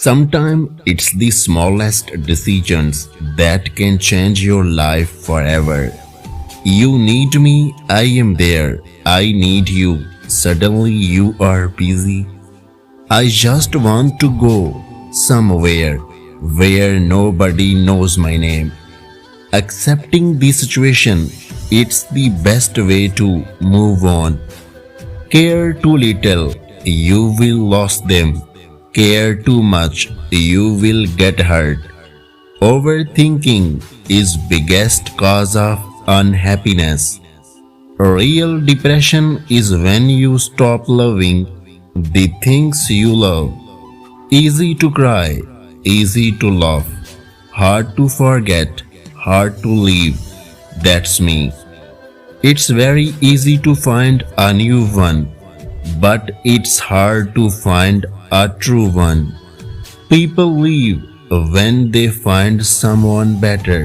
Sometimes it's the smallest decisions that can change your life forever. You need me, I am there. I need you, suddenly you are busy. I just want to go somewhere where nobody knows my name. Accepting the situation, it's the best way to move on. Care too little, you will lose them. Care too much, you will get hurt. Overthinking is biggest cause of unhappiness. Real depression is when you stop loving the things you love. Easy to cry, easy to laugh, hard to forget, hard to leave. That's me. It's very easy to find a new one, but it's hard to find a true one. People leave when they find someone better.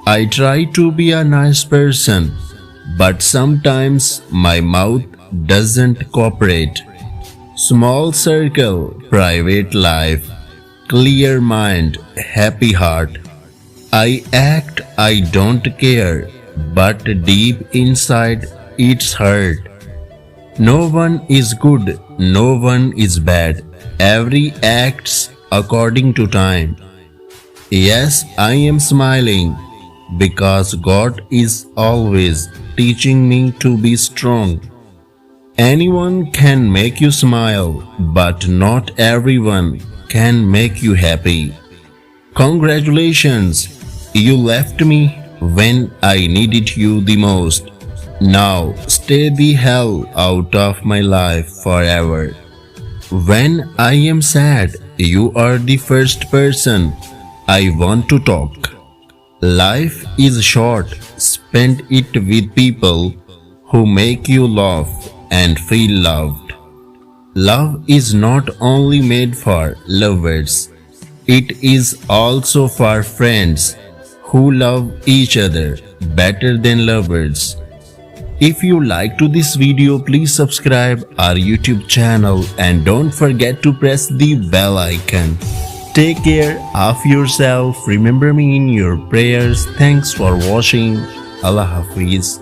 I try to be a nice person, but sometimes my mouth doesn't cooperate. Small circle, private life, clear mind, happy heart. I act I don't care, but deep inside it's hurt. No one is good, no one is bad. Every acts according to time. Yes, I am smiling because God is always teaching me to be strong. Anyone can make you smile, but not everyone can make you happy. Congratulations, you left me when I needed you the most. Now stay the hell out of my life forever. When I am sad, you are the first person I want to talk. Life is short, spend it with people who make you laugh and feel loved. Love is not only made for lovers, it is also for friends who love each other better than lovers. If you liked this video, please subscribe our YouTube channel and don't forget to press the bell icon. Take care of yourself. Remember me in your prayers. Thanks for watching. Allah Hafiz.